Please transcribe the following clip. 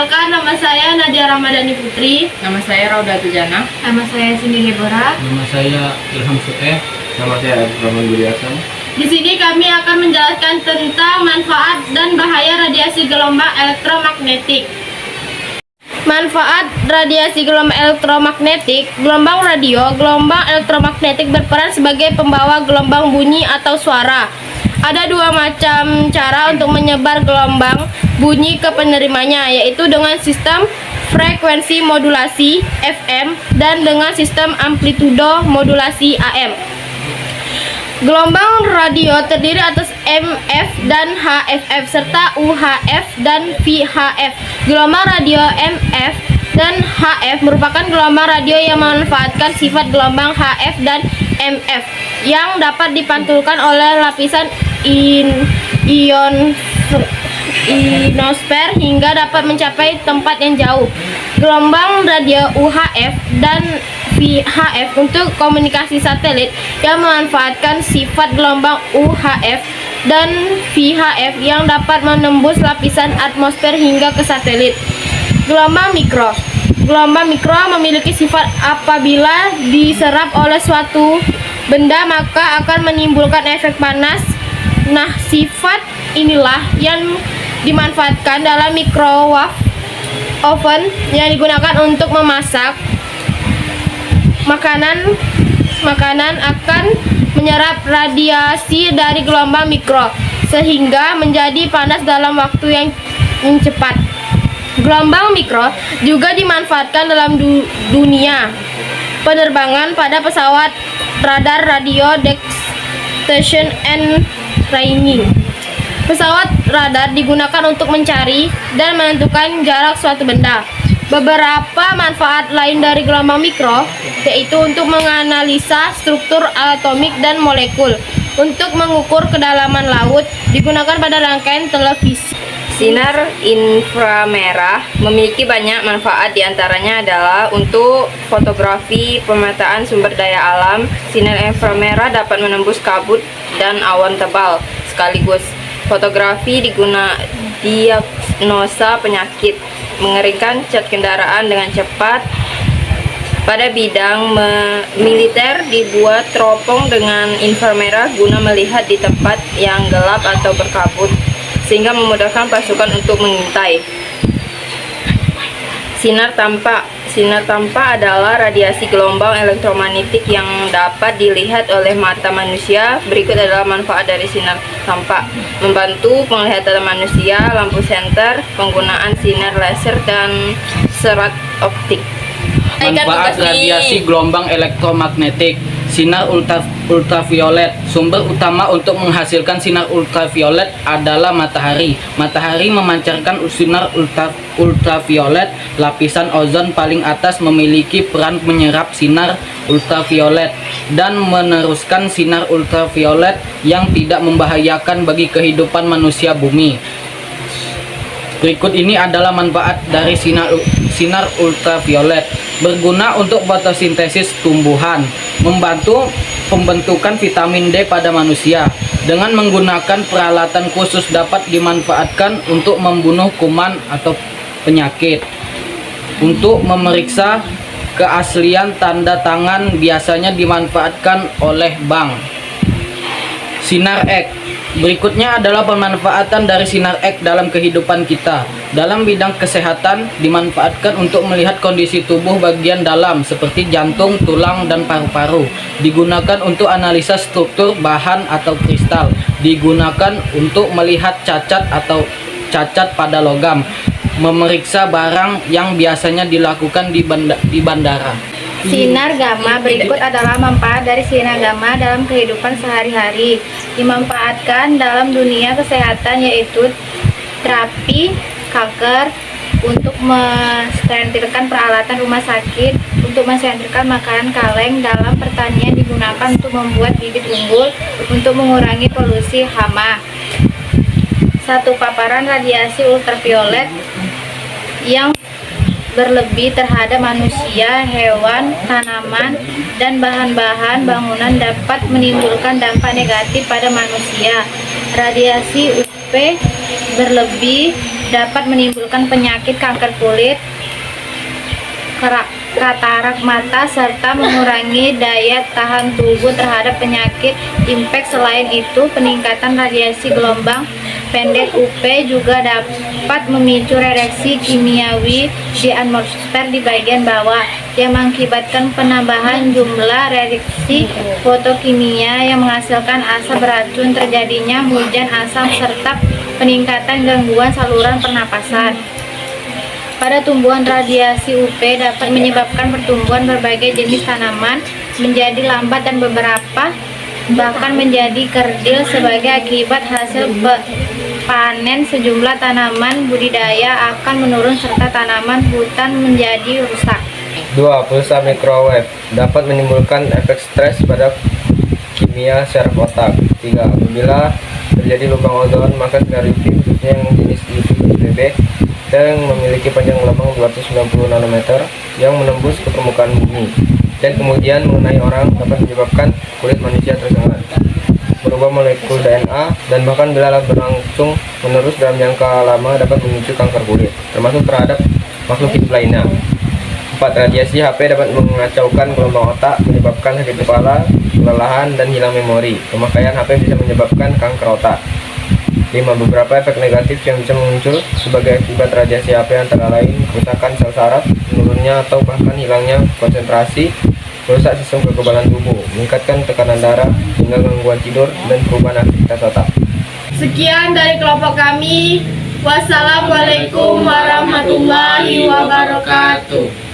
Perkenalkan, nama saya Nadia Ramadhani Putri. Nama saya Rauda Tujana. Nama saya Cindy Hebora. Nama saya Ilham Sueh. Nama saya Abdurrahman Budiasan. Di sini kami akan menjelaskan tentang manfaat dan bahaya radiasi gelombang elektromagnetik. Manfaat radiasi gelombang elektromagnetik. Gelombang radio, gelombang elektromagnetik berperan sebagai pembawa gelombang bunyi atau suara. Ada dua macam cara untuk menyebar gelombang bunyi ke penerimanya, yaitu dengan sistem frekuensi modulasi FM dan dengan sistem amplitudo modulasi AM. Gelombang radio terdiri atas MF dan HFF serta UHF dan VHF. Gelombang radio MF dan HF merupakan gelombang radio yang memanfaatkan sifat gelombang HF dan MF yang dapat dipantulkan oleh lapisan ionosfer hingga dapat mencapai tempat yang jauh. Gelombang radio UHF dan VHF untuk komunikasi satelit yang memanfaatkan sifat gelombang UHF dan VHF yang dapat menembus lapisan atmosfer hingga ke satelit. Gelombang mikro. Gelombang mikro memiliki sifat apabila diserap oleh suatu benda maka akan menimbulkan efek panas. Nah, sifat inilah yang dimanfaatkan dalam microwave oven yang digunakan untuk memasak makanan akan menyerap radiasi dari gelombang mikro sehingga menjadi panas dalam waktu yang cepat. Gelombang mikro juga dimanfaatkan dalam dunia penerbangan pada pesawat, radar, radio detection and training. Pesawat radar digunakan untuk mencari dan menentukan jarak suatu benda. Beberapa manfaat lain dari gelombang mikro yaitu untuk menganalisa struktur atomik dan molekul, untuk mengukur kedalaman laut, digunakan pada rangkaian televisi. Sinar inframerah memiliki banyak manfaat, diantaranya adalah untuk fotografi, pemetaan sumber daya alam. Sinar inframerah dapat menembus kabut dan awan tebal sekaligus. Fotografi diagnosa penyakit, mengeringkan cat kendaraan dengan cepat. Pada bidang militer dibuat teropong dengan inframerah guna melihat di tempat yang gelap atau berkabut, sehingga memudahkan pasukan untuk mengintai. Sinar tampak adalah radiasi gelombang elektromagnetik yang dapat dilihat oleh mata manusia. Berikut adalah manfaat dari sinar tampak: membantu penglihatan manusia, lampu senter, penggunaan sinar laser dan serat optik. Manfaat radiasi gelombang elektromagnetik. Sinar ultraviolet. Sumber utama untuk menghasilkan sinar ultraviolet adalah matahari. Matahari memancarkan sinar ultraviolet. Lapisan ozon paling atas memiliki peran menyerap sinar ultraviolet dan meneruskan sinar ultraviolet yang tidak membahayakan bagi kehidupan manusia bumi. Berikut ini adalah manfaat dari sinar ultraviolet. Berguna untuk fotosintesis tumbuhan, membantu pembentukan vitamin D pada manusia. Dengan menggunakan peralatan khusus dapat dimanfaatkan untuk membunuh kuman atau penyakit. Untuk memeriksa keaslian tanda tangan biasanya dimanfaatkan oleh bank. Sinar X. Berikutnya adalah pemanfaatan dari sinar X dalam kehidupan kita. Dalam bidang kesehatan, dimanfaatkan untuk melihat kondisi tubuh bagian dalam seperti jantung, tulang, dan paru-paru. Digunakan untuk analisa struktur bahan atau kristal. Digunakan untuk melihat cacat pada logam. Memeriksa barang yang biasanya dilakukan di bandara. Sinar gamma. Berikut adalah manfaat dari sinar gamma dalam kehidupan sehari-hari. Dimanfaatkan dalam dunia kesehatan, yaitu terapi kanker, untuk mensterilkan peralatan rumah sakit, untuk mensterilkan makanan kaleng. Dalam pertanian digunakan untuk membuat bibit unggul, untuk mengurangi polusi hama. Satu, paparan radiasi ultraviolet yang berlebih terhadap manusia, hewan, tanaman, dan bahan-bahan bangunan dapat menimbulkan dampak negatif pada manusia. Radiasi UV berlebih dapat menimbulkan penyakit kanker kulit, katarak mata, serta mengurangi daya tahan tubuh terhadap penyakit infek. Selain itu, peningkatan radiasi gelombang pendek UV juga dapat memicu reaksi kimiawi di atmosfer di bagian bawah yang mengakibatkan penambahan jumlah reaksi fotokimia yang menghasilkan asap beracun, terjadinya hujan asam, serta peningkatan gangguan saluran pernapasan. Pada tumbuhan, radiasi UV dapat menyebabkan pertumbuhan berbagai jenis tanaman menjadi lambat dan beberapa bahkan menjadi kerdil. Sebagai akibat, hasil panen sejumlah tanaman budidaya akan menurun serta tanaman hutan menjadi rusak. 2. Pulsa microwave dapat menimbulkan efek stres pada kimia syaraf otak. 3. Apabila terjadi lubang ozon, maka sinar UV khususnya yang jenis UVB yang memiliki panjang gelombang 290 nanometer yang menembus ke permukaan bumi dan kemudian mengenai orang dapat menyebabkan kulit manusia tersengat, merubah molekul DNA, dan bahkan bila berlangsung menerus dalam jangka lama dapat memicu kanker kulit, termasuk terhadap makhluk hidup lainnya. 4. Radiasi HP dapat mengacaukan gelombang otak, menyebabkan sakit kepala, kelelahan, dan hilang memori. Pemakaian HP bisa menyebabkan kanker otak. 5. Beberapa efek negatif yang bisa muncul sebagai akibat radiasi HP antara lain kerusakan sel saraf, menurunnya atau bahkan hilangnya konsentrasi, merusak sistem kekebalan tubuh, meningkatkan tekanan darah, hingga gangguan tidur dan perubahan aktivitas otak. Sekian dari kelompok kami. Wassalamualaikum warahmatullahi wabarakatuh.